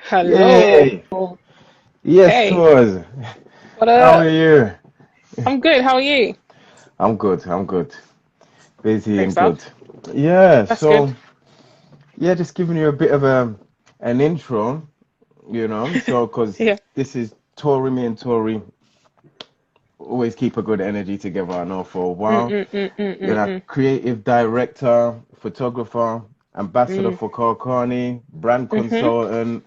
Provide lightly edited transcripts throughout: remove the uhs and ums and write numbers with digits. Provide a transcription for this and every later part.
Hello. Yay! Yes, Hey, tours. what How are up? you? I'm good. How are you? I'm good. I'm good. Busy Great and good. stuff. Yeah. That's good. Yeah, just giving you a bit of an intro, because Yeah. this is Tori. Me and Tori always keep a good energy together. I know for a Mm, while. mm, mm, mm, You're mm, a mm. creative director, photographer, ambassador Mm. for Karl Kani, brand Mm-hmm. consultant,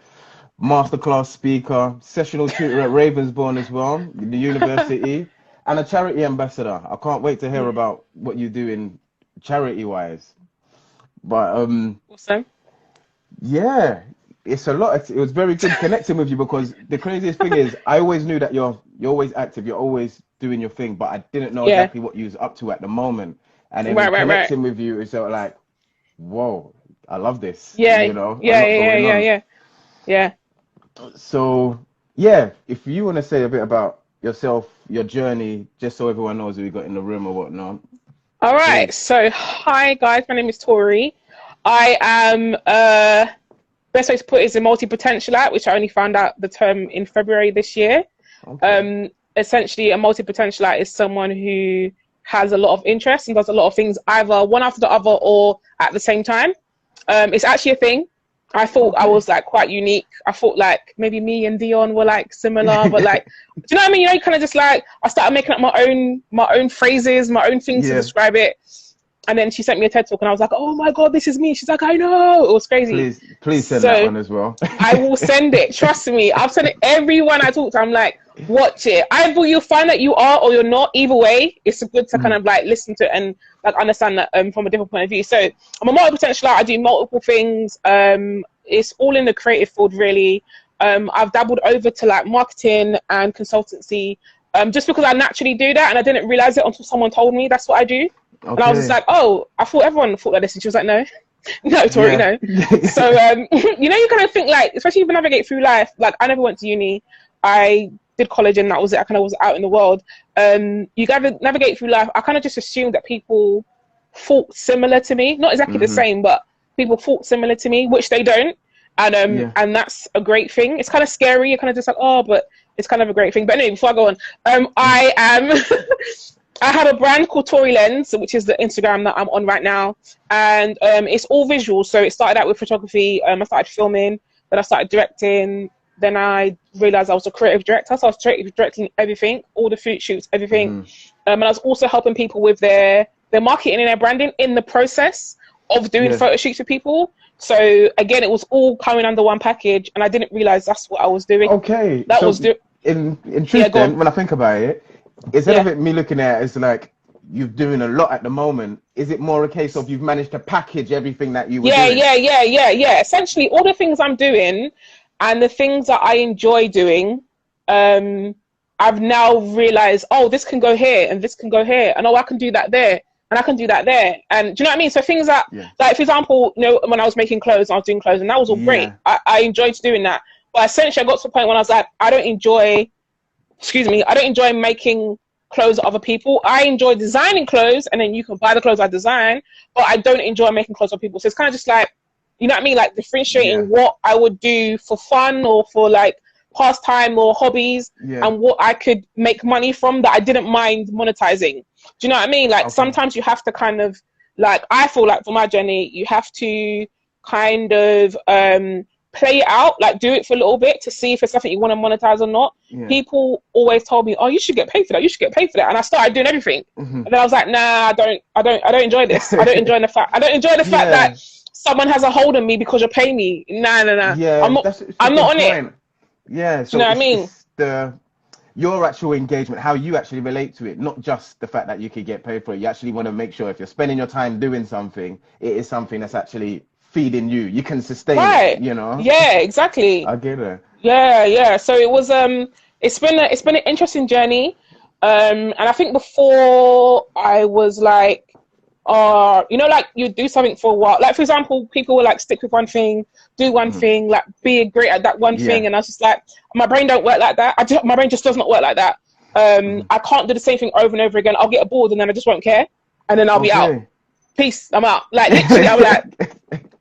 masterclass speaker, sessional tutor at Ravensbourne as well, the university, and a charity ambassador. I can't wait to hear Mm. about what you do in charity wise. But Awesome. yeah, it's a lot. It was very good connecting with you because the craziest thing is I always knew that you're always active, you're always doing your thing, but I didn't know Yeah. exactly what you was up to at the moment. And then in Right, right, right. connecting with you, it's sort of like, whoa, I love this, Yeah. a Yeah, lot yeah, yeah, going yeah, on. yeah. Yeah. So, yeah, if you want to say a bit about yourself, your journey, just so everyone knows who we got in the room or whatnot, All right. please. So, hi guys. My name is Tori. I am best way to put it is a multi-potentialite, which I only found out the term in February this year. Okay. Essentially, a multi-potentialite is someone who has a lot of interest and does a lot of things either one after the other or at the same time. It's actually a thing. I thought I Okay. was like quite unique. I thought like maybe me and Dion were like similar, but like, do you know what I mean? You know, you kind of just like I started making up my own phrases, my own things to Yeah, describe it. And then she sent me a TED talk, and I was like, oh my god, this is me. She's like, I know. It was crazy. please send that So one as well. I will send it. Trust me. I've sent it everyone I talk to. I'm like, watch it. Either you'll find that you are or you're not. Either way, it's good to kind Mhm. of like listen to it and like understand that from a different point of view. So I'm a multi-potential. I do multiple things. It's all in the creative field, really. I've dabbled over to like marketing and consultancy, just because I naturally do that, and I didn't realize it until someone told me that's what I do. And I was just Okay. like, oh, I thought everyone thought like this. And she was like, no, no, Tori, Yeah. no. So, you kind of think like, especially if you navigate through life, like I never went to uni. I did college and that was it. I kind of was out in the world. You gotta navigate through life. I kind of just assumed that people thought similar to me, not exactly the hmm same, but people thought similar to me, which they don't. Yeah. And that's a great thing. It's kind of scary. You're kind of just like, oh, but it's kind of a great thing. But anyway, before I go on, I am I have a brand called Tori Lens, which is the Instagram that I'm on right now, and it's all visual. So it started out with photography. I started filming, then I started directing. Then I realized I was a creative director, so I was directing everything, all the food shoots, everything. hmm And I was also helping people with their marketing and their branding in the process of doing Yeah. photo shoots with people. So again, it was all coming under one package, and I didn't realize that's what I was doing. Okay. That was In yeah. truth, Go on. then, when I think about it, instead of Yeah. it me looking at it as like you're doing a lot at the moment, is it more a case of you've managed to package everything that you were Yeah, doing? yeah, yeah, yeah, yeah. Essentially, all the things I'm doing and the things that I enjoy doing, um, I've now realized, oh, this can go here and this can go here, and oh, I can do that there and I can do that there. And do you know what I mean? So things that, Yeah. like, for example, when I was making clothes, I was doing clothes, and that was all great. Yeah. I enjoyed doing that, but essentially, I got to the point when I was like, I don't enjoy excuse me, I don't enjoy making clothes of other people. I enjoy designing clothes, and then you can buy the clothes I design, but I don't enjoy making clothes of people. So it's kind of just like, you know what I mean? Like differentiating Yeah. what I would do for fun or for like pastime or hobbies Yeah. and what I could make money from that I didn't mind monetizing. Do you know what I mean? Like Okay. sometimes you have to kind of like, I feel like for my journey, you have to kind of play it out, like do it for a little bit to see if it's something you want to monetize or not. Yeah. People always told me, "Oh, you should get paid for that. You should get paid for that." And I started doing everything, hmm and then I was like, "Nah, I don't enjoy this. I don't enjoy the fact that Yeah. someone has a hold on me because you're paying me. Nah, nah, nah. Yeah. It's a I'm not good on it. point. Yeah. Do you So know what I mean? it's the your actual engagement, how you actually relate to it, not just the fact that you could get paid for it. You actually want to make sure if you're spending your time doing something, it is something that's actually feeding you. You can sustain it, Right. you know? Yeah, exactly. I get it. Yeah, yeah. So it was it's been an interesting journey. And I think before I was like like you do something for a while. Like for example, people will like stick with one thing, do one Mhm. thing, like be great at that one thing, Yeah. and I was just like, my brain don't work like that. My brain just does not work like that. Mhm. I can't do the same thing over and over again. I'll get bored and then I just won't care, and then I'll be out. Okay. Peace. I'm out. Like literally, I'm like,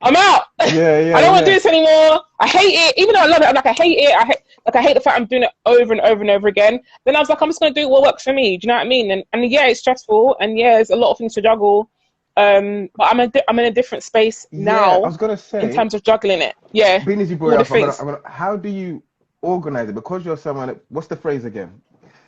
I'm out. Yeah, I don't want to do this anymore. I hate it. Even though I love it, I'm like, I hate it. I hate the fact I'm doing it over and over and over again. Then I was like, I'm just going to do what works for me. Do you know what I mean? And yeah, it's stressful. And yeah, there's a lot of things to juggle. But I'm in a different space now. I was going to say, in terms of juggling it. Yeah. Being as you brought it up, how do you organize it? Because you're someone, what's the phrase again?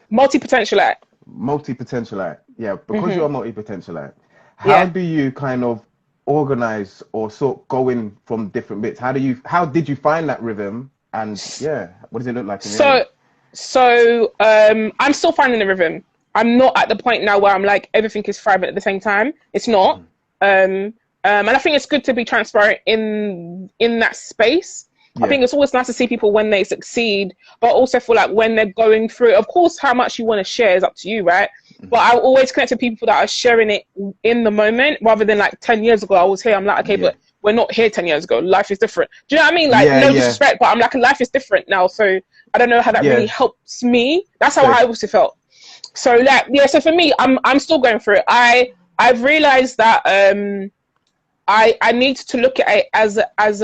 Multi-potentialite. Multi-potentialite. Yeah, because you're a multi-potentialite. How do you kind of organize or sort going from different bits? How did you find that rhythm? And yeah, what does it look like? So I'm still finding the rhythm. I'm not at the point now where I'm like everything is thriving at the same time. It's not. And I think it's good to be transparent in that space. I think it's always nice to see people when they succeed, but also feel like when they're going through, of course, how much you want to share is up to you, right? But I always connect to people that are sharing it in the moment rather than like 10 years ago. I was here. I'm like, okay, but we're not here 10 years ago. Life is different. Do you know what I mean? Like, no disrespect, but I'm like, life is different now. So I don't know how that really helps me. That's how I also felt. So like, so for me, I'm still going through it. I've realized that I need to look at it as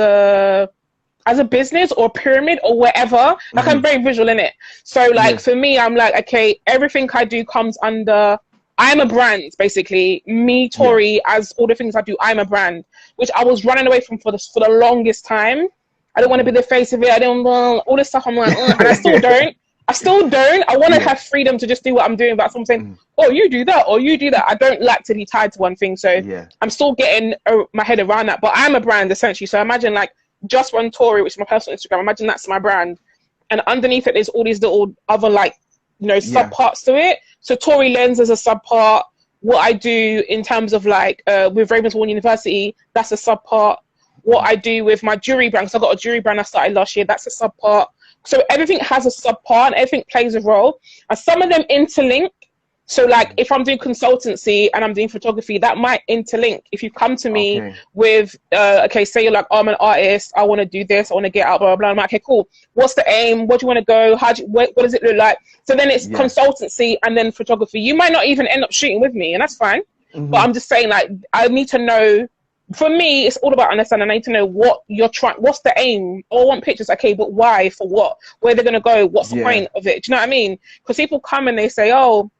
a business or a pyramid or whatever. Like I'm very visual in it. So like for me, I'm like, okay, everything I do comes under, I'm a brand, basically. Me, Tori, as all the things I do, I'm a brand, which I was running away from for the longest time. I don't want to be the face of it. I don't want all this stuff. I'm like, and I still don't. I want to have freedom to just do what I'm doing, but someone saying, oh, you do that, or you do that. I don't like to be tied to one thing. So I'm still getting my head around that, but I'm a brand essentially. So imagine like just one Tori, which is my personal Instagram. Imagine that's my brand. And underneath it, there's all these little other like, sub parts to it. So Tori Lens is a sub part. What I do in terms of like with Ravensbourne University, that's a sub part. What I do with my jewelry brand, because I've got a jewelry brand I started last year, that's a sub part. So everything has a sub part and everything plays a role. And some of them interlink. So like if I'm doing consultancy and I'm doing photography, that might interlink. If you come to me with, say you're like, oh, I'm an artist, I want to do this, I want to get out, blah, blah, blah. I'm like, okay, cool. What's the aim? Where do you want to go? What does it look like? So then it's consultancy and then photography. You might not even end up shooting with me and that's fine. But I'm just saying like, I need to know, for me, it's all about understanding. I need to know what you're trying, what's the aim? Oh, I want pictures. Okay, but why? For what? Where they're going to go? What's the point of it? Do you know what I mean? Because people come and they say, oh,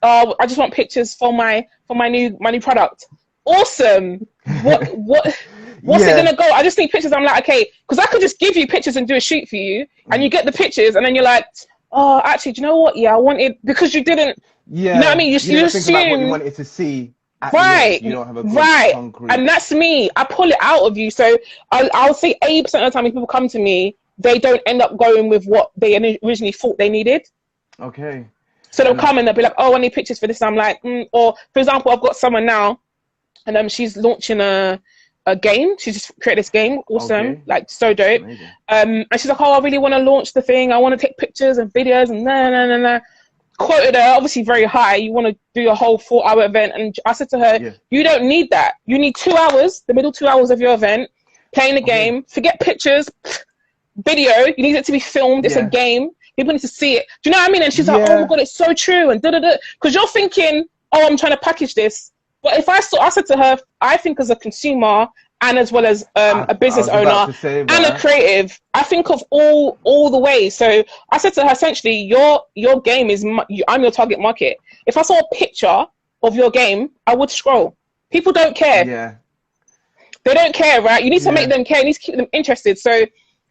I just want pictures for my new product. Awesome. What's it gonna go? I just need pictures. I'm like, okay, because I could just give you pictures and do a shoot for you, and you get the pictures, and then you're like, oh, actually, do you know what? Yeah, I wanted, because you didn't. You know what I mean? You assume about what you wanted to see. Right. You don't have a good concrete. And that's me. I pull it out of you. So I'll say 80% of the time when people come to me, they don't end up going with what they originally thought they needed. Okay. So they'll come and they'll be like, oh, I need pictures for this. I'm like, or for example, I've got someone now, and she's launching a game. She just created this game, awesome, like so dope. And she's like, oh, I really want to launch the thing. I want to take pictures and videos and nah. Quoted her, obviously very high. You want to do a whole 4-hour event, and I said to her, you don't need that. You need 2 hours, the middle 2 hours of your event, playing the game. Forget pictures, video. You need it to be filmed. It's a game. People need to see it. Do you know what I mean? And she's like, oh my God, it's so true. And da-da-da. Because you're thinking, oh, I'm trying to package this. But if I said to her, I think as a consumer and as well as a business owner and a creative, I think of all the ways. So I said to her, essentially, your game is, I'm your target market. If I saw a picture of your game, I would scroll. People don't care. Yeah. They don't care, right? You need to make them care. You need to keep them interested. So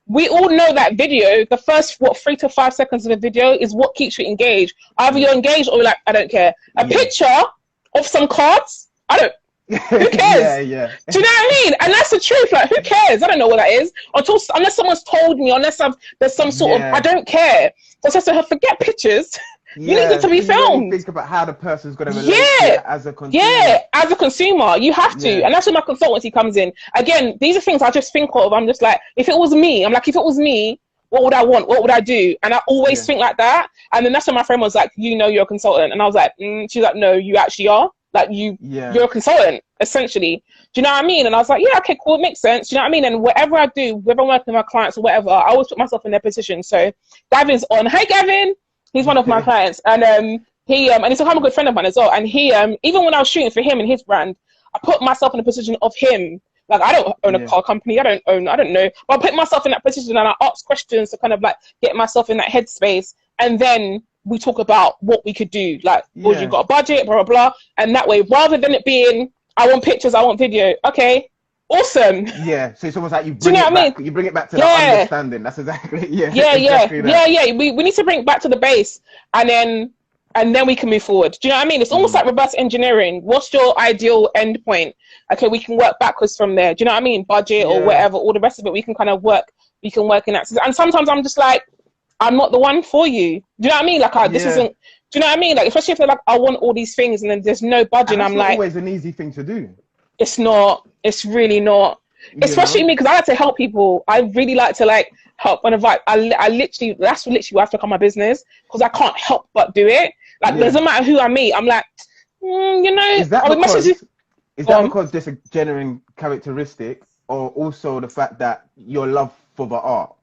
we all know that video, the first, 3 to 5 seconds of a video is what keeps you engaged. Either you're engaged or you're like, I don't care. A picture of some cards, I don't, who cares? Do you know what I mean? And that's the truth. Like, who cares? I don't know what that is. Unless someone's told me, unless there's some sort of, I don't care. So I said to her, forget pictures. You need it to be filmed. Think about how the person's going to relate to it as a consumer. Yeah, as a consumer, you have to. And that's where my consultancy comes in. Again, these are things I just think of. I'm just like, if it was me, what would I want? What would I do? And I always think like that. And then that's when my friend was like, you're a consultant. And I was like, she's like, no, you actually are. Like you're a consultant, essentially. Do you know what I mean? And I was like, yeah, okay, cool, it makes sense. Do you know what I mean? And whatever I do, whether I'm working with my clients or whatever, I always put myself in their position. So Gavin's on. Hey, Gavin. He's one of my clients, and he's a good friend of mine as well. And he, even when I was shooting for him and his brand, I put myself in the position of him Like, I don't own a car company. I don't know. But I put myself in that position and I ask questions to kind of like get myself in that headspace. And then we talk about what we could do. Like, well, you've got a budget, blah, blah, blah. And that way, rather than it being, I want pictures, I want video. Okay, awesome. Yeah, so it's almost like you bring it back. You bring it back to the understanding. That's exactly, We need to bring it back to the base. And then we can move forward. Do you know what I mean? It's almost like reverse engineering. What's your ideal end point? Okay, we can work backwards from there. Do you know what I mean? Budget or whatever, all the rest of it, we can kind of work. We can work in that. And sometimes I'm just like, I'm not the one for you. Do you know what I mean? Like, this isn't. Do you know what I mean? Like, especially if they're like, I want all these things, and then there's no budget. And I'm like, always an easy thing to do. It's not. It's really not. Especially me, because I like to help people. I really like to like help and invite. I literally, that's literally why I've become my business, because I can't help but do it. Like, doesn't matter who I meet, I'm like, you know, is that because there's a genuine characteristic, or also the fact that your love for the art?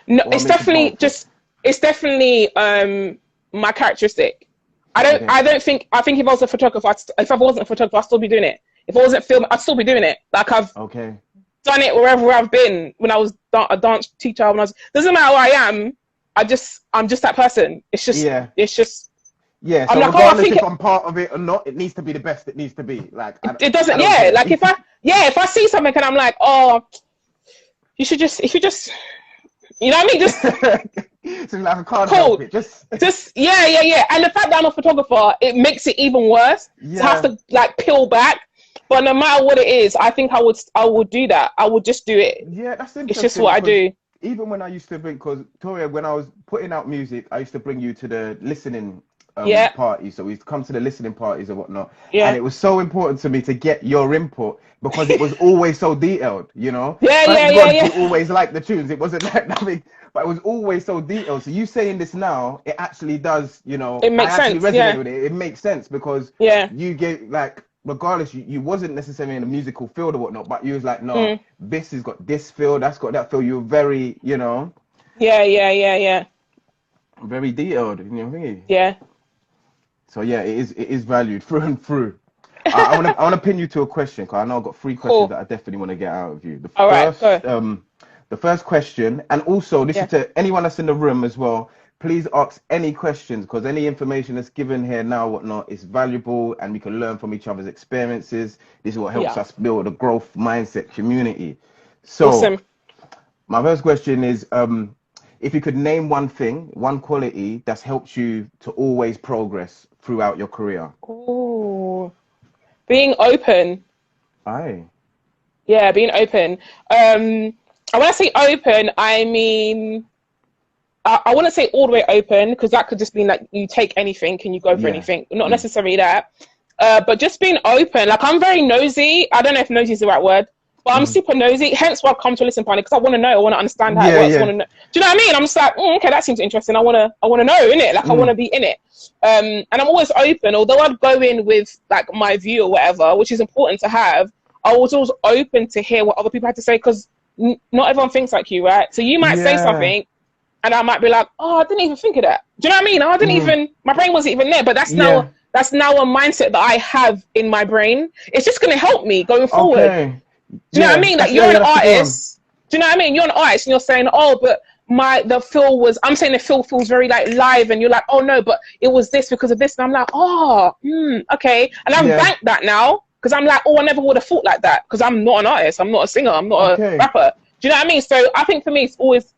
No, it's definitely my characteristic. I think if I was a photographer, if I wasn't a photographer, I'd still be doing it. If I wasn't filming, I'd still be doing it. Like, I've done it wherever I've been. When I was a dance teacher, doesn't matter who I am. I'm just that person. It's just, so I'm like, regardless if I'm part of it or not, it needs to be the best it needs to be. Like, it doesn't, like if I see something and I'm like, oh, if you just, you know what I mean? Just, so like, I can't help it. Just, And the fact that I'm a photographer, it makes it even worse to have to like peel back. But no matter what it is, I think I would do that. I would just do it. Yeah, that's interesting. It's just what I do. Even when I used to bring, because Tori, when I was putting out music, I used to bring you to the listening parties. So we used to come to the listening parties and whatnot. Yeah. And it was so important to me to get your input, because it was always so detailed, you know? You always liked the tunes. It wasn't like nothing, but it was always so detailed. So you saying this now, it actually does, you know, it makes sense. Resonate with it. It makes sense, because you get like, regardless, you wasn't necessarily in a musical field or whatnot, but you was like, no, this has got this feel, that's got that feel. You were very, you know. Yeah. Very detailed, you know what I mean? Yeah. So yeah, it is valued through and through. I want to pin you to a question, because I know I've got 3 questions that I definitely want to get out of you. The first question, and also this is to anyone that's in the room as well. Please ask any questions, because any information that's given here now, whatnot, is valuable, and we can learn from each other's experiences. This is what helps us build a growth mindset community. So, my first question is, if you could name one thing, one quality that's helped you to always progress throughout your career. Oh, being open. Aye. Yeah, being open. When I say open, I mean, I wouldn't say all the way open, because that could just mean like you take anything and you go for anything. Not necessarily that. But just being open. Like, I'm very nosy. I don't know if nosy is the right word, but I'm super nosy. Hence why I come to listen party, because I want to know. I want to understand how it works. I want to know. Do you know what I mean? I'm just like, okay, that seems interesting. I want to know, innit? Like, I want to be in it. And I'm always open. Although I'd go in with like my view or whatever, which is important to have, I was always open to hear what other people had to say, because not everyone thinks like you, right? So you might say something, and I might be like, oh, I didn't even think of that. Do you know what I mean? I didn't even, my brain wasn't even there. But that's now a mindset that I have in my brain. It's just going to help me going forward. Okay. Do you know what I mean? Like, you're an artist. Do you know what I mean? You're an artist, and you're saying, oh, but the feel was, I'm saying the feel feels very like live, and you're like, oh no, but it was this because of this. And I'm like, oh, okay. And I've banked that now, because I'm like, oh, I never would have thought like that, because I'm not an artist. I'm not a singer. I'm not a rapper. Do you know what I mean? So I think for me,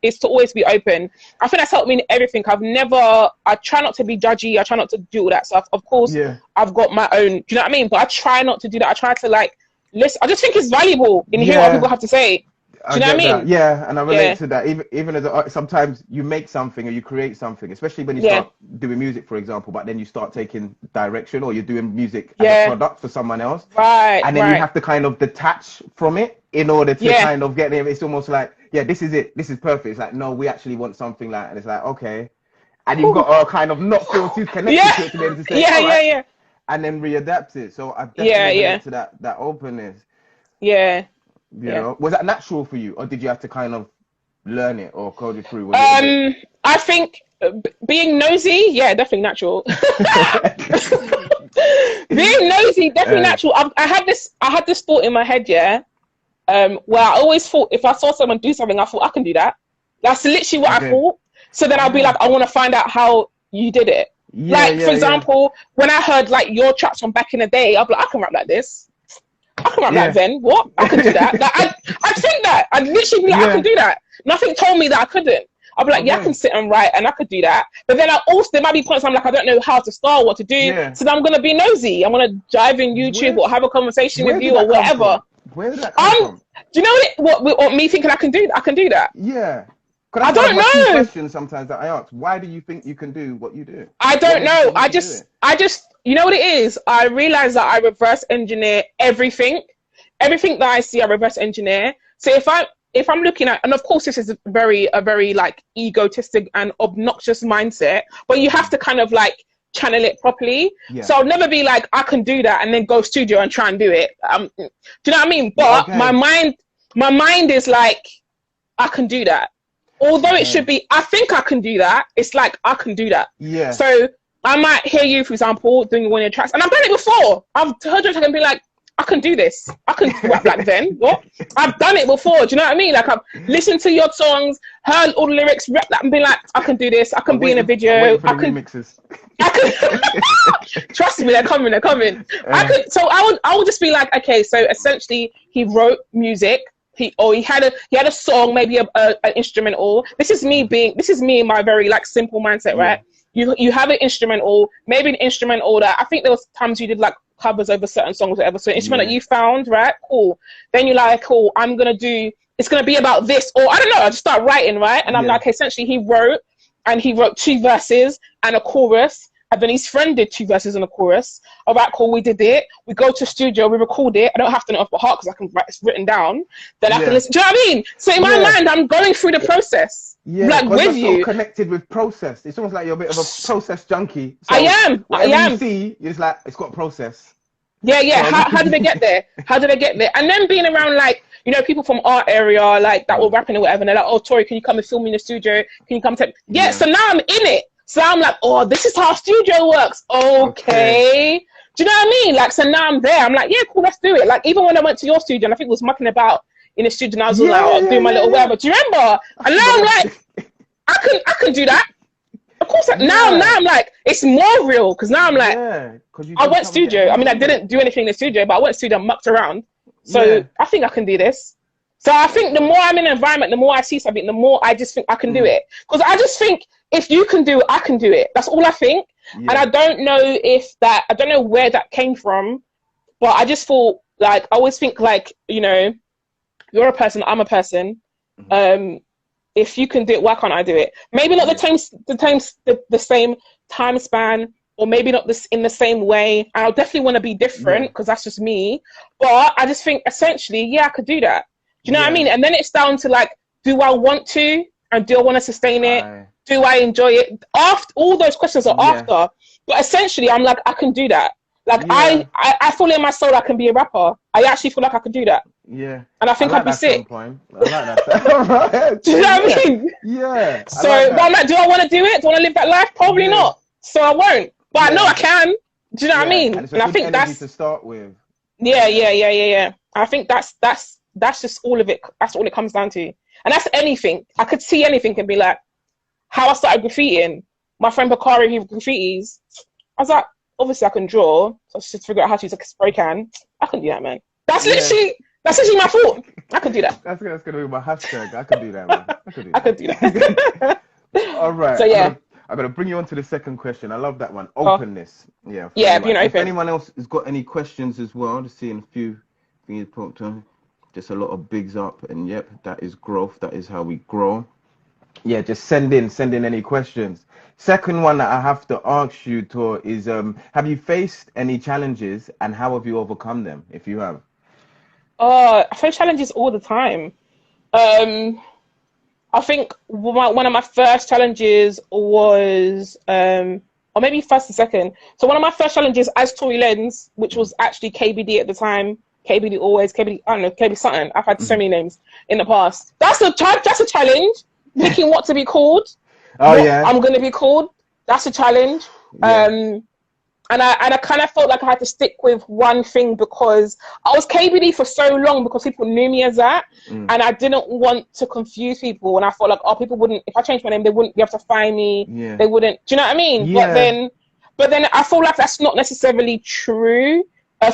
it's to always be open. I think that's helped me in everything. I try not to be judgy. I try not to do all that stuff. Of course, I've got my own, do you know what I mean? But I try not to do that. I try to like, listen. I just think it's valuable in hearing what people have to say. Do you know what I mean? That. Yeah, and I relate to that. Even as sometimes you make something or you create something, especially when you start doing music, for example, but then you start taking direction, or you're doing music as a product for someone else. Right. And then you have to kind of detach from it in order to kind of get there. It's almost like, this is it. This is perfect. It's like, no, we actually want something like, and it's like, okay. And you've got to kind of not feel too connected to it to be able to say, and then readapt it. So I've definitely relate to that openness. Yeah. You know, was that natural for you, or did you have to kind of learn it or code it through? I think being nosy, definitely natural. Being nosy, definitely natural. I had this thought in my head, where I always thought if I saw someone do something, I thought I can do that. That's literally what I thought. So then I'll be like, I want to find out how you did it. For example, when I heard like your tracks from back in the day, I'll be like, I can rap like this. I can rap like then. What? I can do that. Like, I think that. I'd literally be like, I can do that. Nothing told me that I couldn't. I'll be like, I can sit and write and I could do that. But then there might be points I'm like, I don't know how to start, what to do. So then I'm going to be nosy. I'm going to dive in YouTube or have a conversation with you or whatever. Where did that come from? Do you know what me thinking I can do that? Yeah. I don't know. Questions sometimes that I ask. Why do you think you can do what you do? I don't know. I just, you know what it is? I realize that I reverse engineer everything that I see. I reverse engineer. So if I'm looking at, and of course this is a very like egotistic and obnoxious mindset, but you have to kind of like channel it properly. So I'll never be like, I can do that and then go studio and try and do it. Do you know what I mean? But my mind is like, I can do that. Although it should be, I think I can do that. It's like, I can do that. So I might hear you, for example, doing one of your tracks, and I've done it before. I've heard you and be like, I can do this. I can rap like then. What? I've done it before. Do you know what I mean? Like, I've listened to your songs, heard all the lyrics, rap that, and be like, I can do this. I can be in a video. Remixes. I can. Trust me, they're coming. So I would just be like, okay. So essentially, he wrote music. He had a song, maybe an instrumental. This is me in my very like simple mindset, right? You have an instrumental, maybe an instrumental that I think there was times you did like covers over certain songs, whatever. So an instrument that you found, right? Cool. Then you're like, cool, it's gonna be about this, or I don't know, I just start writing, right? And I'm like, essentially he wrote 2 verses and a chorus. And then his friend did 2 verses and a chorus. All right, cool, we did it. We go to studio, we record it. I don't have to know off by heart because I can write, it's written down. Then I can listen. Do you know what I mean? So in my mind, I'm going through the process. Like with you. So connected with process. It's almost like you're a bit of a process junkie. So I am. You see, it's like, it's got process. Yeah. So how did they get there? And then being around like, you know, people from our area, like that were rapping or whatever, and they're like, oh, Tori, can you come and film me in the studio? Can you come take? So now I'm in it. So I'm like, oh, this is how studio works. Okay. Do you know what I mean? Like, so now I'm there. I'm like, yeah, cool, let's do it. Like, even when I went to your studio, and I think it was mucking about in the studio, and I was doing my little whatever. Do you remember? And now I'm like, I can do that. Of course. Now I'm like, it's more real because now I'm like, I went studio. I mean, I didn't do anything in the studio, but I went studio and mucked around. So I think I can do this. So I think the more I'm in an environment, the more I see something, the more I just think I can do it. Because I just think if you can do it, I can do it. That's all I think. And I don't know I don't know where that came from, but I just thought, like, I always think, like, you know, you're a person, I'm a person. If you can do it, why can't I do it? Maybe not the same time span, or maybe not in the same way. And I'll definitely want to be different because that's just me. But I just think essentially, I could do that. Do you know what I mean? And then it's down to like, do I want to, and do I want to sustain it? Do I enjoy it? After all those questions are after, but essentially I'm like, I can do that. Like I feel in my soul I can be a rapper. I actually feel like I can do that. And I think I'd be sick. I like that. Do you know what I mean? So but I'm like, do I want to do it? Do I want to live that life? Probably not. So I won't. But I know I can. Do you know what I mean? And I think that's to start with. I think that's just all of it. That's all it comes down to. And that's anything. I could see anything and be like, how I started graffitiing. My friend Bakari, he graffitis. I was like, obviously I can draw. So I should figure out how to use a spray can. I can do that, man. That's literally my fault. I can do that. That's gonna be my hashtag. I can do that, man. I can do that. All right. So I'm gonna bring you on to the second question. I love that one. Openness. Being open. If anyone else has got any questions as well, just seeing a few things popped on. Just a lot of bigs up, and that is growth. That is how we grow. Just send in any questions. Second one that I have to ask you, Tor, is have you faced any challenges, and how have you overcome them, if you have? I face challenges all the time. I think one of my first challenges was, or maybe first and second. So one of my first challenges as Tori Lens, which was actually KBD at the time, KBD always, KBD, I don't know, KB something. I've had so many names in the past. That's a challenge. Picking what to be called. I'm going to be called. That's a challenge. I kind of felt like I had to stick with one thing because I was KBD for so long because people knew me as that, and I didn't want to confuse people. And I felt like, oh, people wouldn't, if I changed my name, they wouldn't be able to find me. Yeah. They wouldn't. Do you know what I mean? Yeah. But then I feel like that's not necessarily true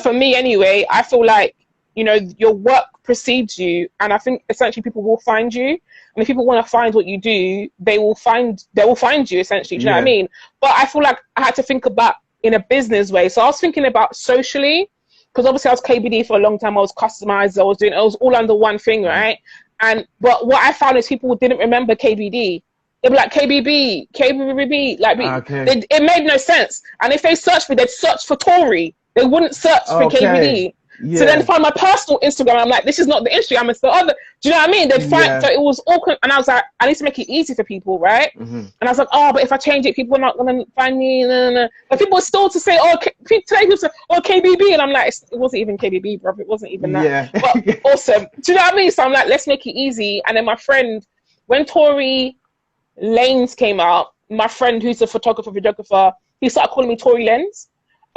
for me anyway. I feel like, you know, your work precedes you, and I think essentially people will find you. And if people want to find what you do, they will find you essentially. Do you know what I mean? But I feel like I had to think about in a business way. So I was thinking about socially, because obviously I was KBD for a long time. I was customized. It was all under one thing, right? But what I found is people didn't remember KBD. They'd be like KBB, like it made no sense. And if they searched me, they'd search for Tori. They wouldn't search for KBD. Yeah. So then find my personal Instagram. I'm like, this is not the Instagram, it's the other. Do you know what I mean? They'd find, so it was awkward. And I was like, I need to make it easy for people, right? And I was like, oh, but if I change it, people are not going to find me. But people were still to say, today people say, oh, KBB. And I'm like, it wasn't even KBB, bro. It wasn't even that. Yeah. But awesome. Do you know what I mean? So I'm like, let's make it easy. And then my friend, when Tory Lanes came out, my friend who's a photographer, he started calling me Tory Lens.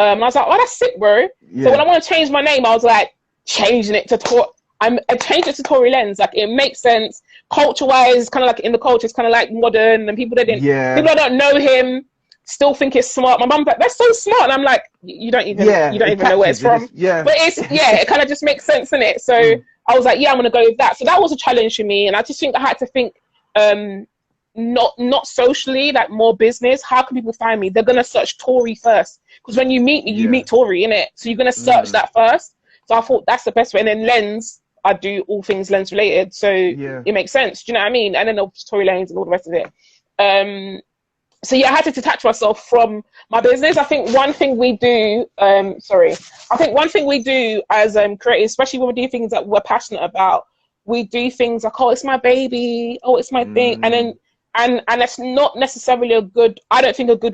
I was like, oh, that's sick, bro. Yeah. So when I want to change my name, I was like, changing it to I changed it to Tory Lens. Like, it makes sense. Culture-wise, kind of like in the culture, it's kind of like modern, and people that don't know him still think it's smart. My mum's like, that's so smart. And I'm like, you don't even know where it's from. But it kind of just makes sense, innit? So I was like, yeah, I'm going to go with that. So that was a challenge for me. And I just think I had to think, not socially, like more business. How can people find me? They're gonna search Tori first, because when you meet me, you meet Tori, innit? So you're gonna search that first. So I thought that's the best way. And then Lens, I do all things Lens related, so it makes sense. Do you know what I mean? And then Tory Lanes and all the rest of it. So yeah, I had to detach myself from my business. I think one thing we do, as creators, especially when we do things that we're passionate about, we do things like, oh, it's my baby, oh, it's my thing, and then and that's not necessarily a good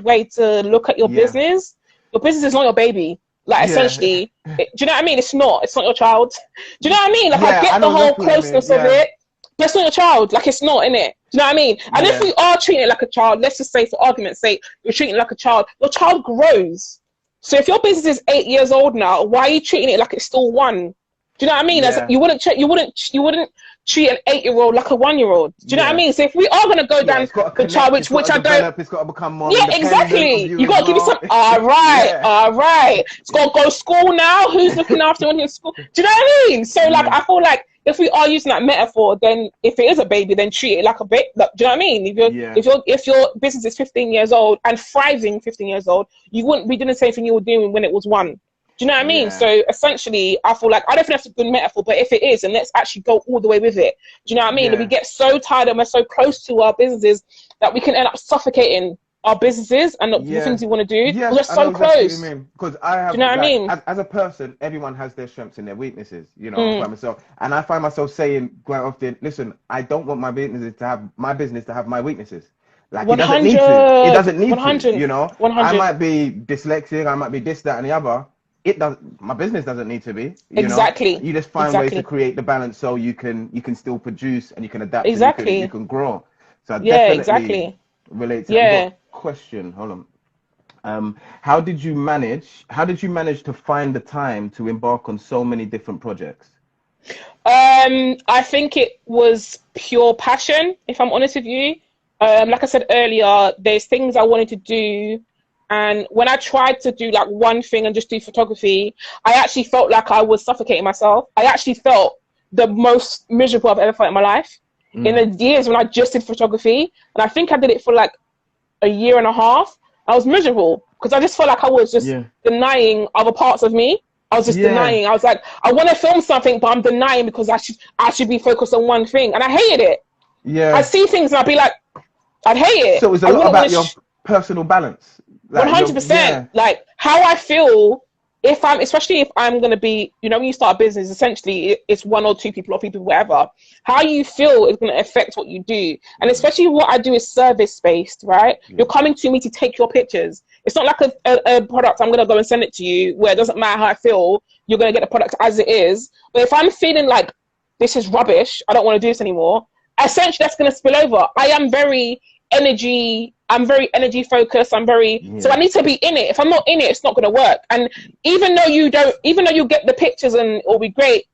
way to look at your business. Your business is not your baby. Like, essentially, do you know what I mean? It's not your child. Do you know what I mean? Like, I get the whole closeness of it, but it's not your child. Like, it's not, innit? Do you know what I mean? And if we are treating it like a child, let's just say, for argument's sake, you're treating it like a child, your child grows. So if your business is 8 years old now, why are you treating it like it's still 1? Do you know what I mean? As you wouldn't treat an 8-year-old like a 1-year-old. Do you know what I mean? So if we are going to go down the child, which I don't, it's got to become more. Yeah, exactly. You got to give it some. All right. It's got to go to school now. Who's looking after when in school? Do you know what I mean? So like, I feel like if we are using that metaphor, then if it is a baby, then treat it like a baby. Like, do you know what I mean? If your business is 15 years old and thriving 15 years old, you wouldn't be doing the same thing you were doing when it was 1. Do you know what I mean? So essentially, I feel like, I don't think that's a good metaphor, but if it is, then let's actually go all the way with it. Do you know what I mean? And we get so tired and we're so close to our businesses that we can end up suffocating our businesses and the things we want to do. Yeah, we're so close. Because I have, do you know what I mean? As a person, everyone has their strengths and their weaknesses. You know, by myself, and I find myself saying quite often, "Listen, I don't want my business to have my weaknesses." Like, it doesn't need to. It doesn't need to. You know, 100. I might be dyslexic. I might be this, that, and the other. My business doesn't need to be. You know? You just find ways to create the balance so you can still produce and you can adapt. And you can grow. So I definitely relate to that. Question. Hold on. How did you manage to find the time to embark on so many different projects? I think it was pure passion, if I'm honest with you. Like I said earlier, there's things I wanted to do. And when I tried to do like one thing and just do photography, I actually felt like I was suffocating myself. I actually felt the most miserable I've ever felt in my life in the years when I just did photography. And I think I did it for like a year and a half. I was miserable because I just felt like I was just denying other parts of me. I was just denying. I was like, I want to film something, but I'm denying because I should be focused on one thing. And I hated it. Yeah. I'd see things and I'd be like, I'd hate it. So it was a lot about your personal balance. 100%. Like, how I feel especially if I'm going to be, you know, when you start a business, essentially it's 1 or 2 people or people, whatever. How you feel is going to affect what you do. And especially what I do is service-based, right? You're coming to me to take your pictures. It's not like a product I'm going to go and send it to you where it doesn't matter how I feel, you're going to get the product as it is. But if I'm feeling like this is rubbish, I don't want to do this anymore, essentially that's going to spill over. I am very energy, I'm very energy focused. I'm very, so I need to be in it. If I'm not in it, it's not going to work. And even though you get the pictures and it'll be great,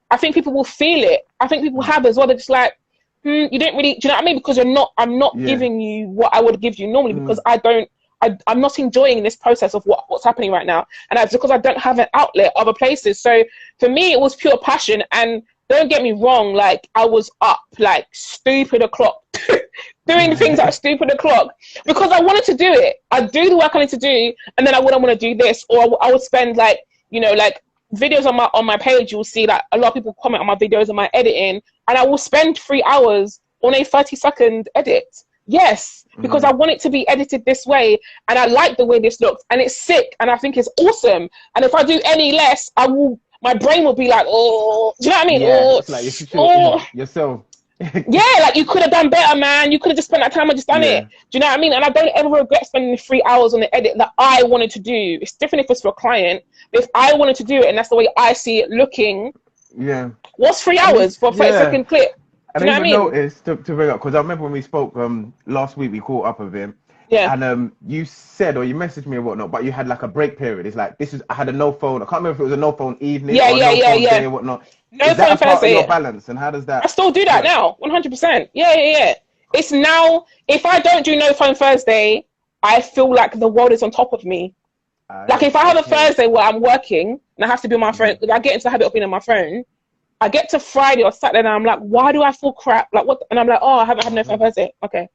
I think people will feel it. I think people have as well. They're just like, you didn't really, do you know what I mean? Because I'm not giving you what I would give you normally, because I'm not enjoying this process of what's happening right now. And that's because I don't have an outlet other places. So for me, it was pure passion. And don't get me wrong, like I was up like stupid o'clock doing things at stupid o'clock because I wanted to do it. I'd do the work I need to do, and then I wouldn't want to do this, or I would spend like, you know, like videos on my page. You'll see like a lot of people comment on my videos and my editing, and I will spend 3 hours on a 30-second edit. Yes, because I want it to be edited this way, and I like the way this looks, and it's sick, and I think it's awesome. And if I do any less, my brain will be like, oh, do you know what I mean? Yeah, it's like you should feel yourself. Yeah, like you could have done better, man. You could have just spent that time and just done it. Do you know what I mean? And I don't ever regret spending 3 hours on the edit that I wanted to do. It's different if it's for a client, but if I wanted to do it and that's the way I see it looking, what's 3 hours for a 30-second clip? Do you know what I mean? Noticed to bring up, because I remember when we spoke last week, we caught up with him. Yeah. And you said, or you messaged me or whatnot, but you had like a break period. It's like, I had a no phone. I can't remember if it was a no phone evening or no phone day or whatnot. No Is that phone a part of Thursday. your balance? And how does that? I still do that now, 100%. Yeah. It's now, if I don't do no phone Thursday, I feel like the world is on top of me. Like if I have a Thursday where I'm working and I have to be on my phone, I get into the habit of being on my phone. I get to Friday or Saturday and I'm like, why do I feel crap? Like what? And I'm like, oh, I haven't had no phone Thursday. Okay.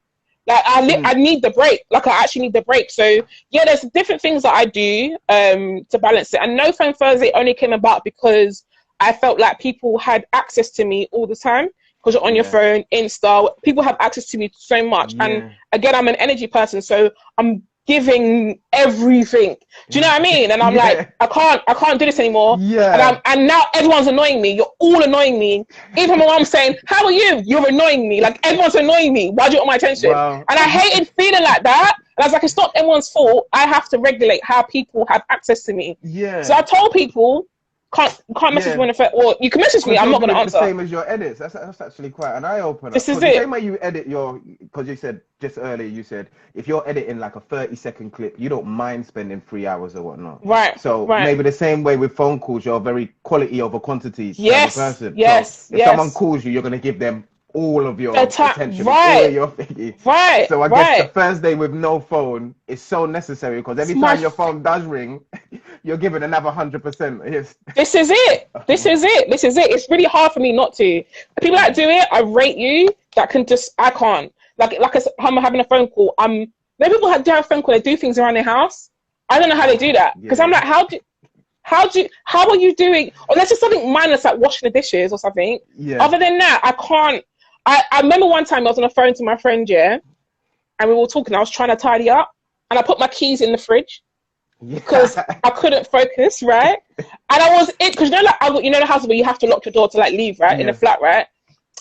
Like I need the break. Like I actually need the break. So yeah, there's different things that I do to balance it. And No Phone Thursday only came about because I felt like people had access to me all the time, because you're on your phone, Insta. People have access to me so much. And again, I'm an energy person, so I'm giving everything. Do you know what I mean? And I'm like, I can't do this anymore. And now everyone's annoying me. You're all annoying me. Even my mom's saying, how are you? You're annoying me. Like everyone's annoying me. Why do you want my attention? Wow. And I hated feeling like that. And I was like, it's not everyone's fault. I have to regulate how people have access to me. So I told people, can't message me on the phone, or you can message me, I'm not going to answer. The same as your edits. That's actually quite an eye-opener. This is it. The same way you edit because you said just earlier, you said if you're editing like a 30-second clip, you don't mind spending 3 hours or whatnot. Right. So maybe the same way with phone calls, you're very quality over quantity type of person. Yes. So if someone calls you, you're going to give them all of your attention, all of your thinking. So I guess the Thursday with no phone is so necessary, because every time your phone does ring, you're giving another 100%. This is it. It's really hard for me not to. People that do it, I rate you. That can just, I can't. Like I'm having a phone call. Maybe people have a phone call. They do things around their house. I don't know how they do that, because I'm like, how are you doing? Or that's just something mindless, like washing the dishes or something. Other than that, I can't. I remember one time I was on the phone to my friend, and we were talking. I was trying to tidy up, and I put my keys in the fridge because I couldn't focus, right? And I was because you know the house where you have to lock your door to like leave, right, in the flat, right?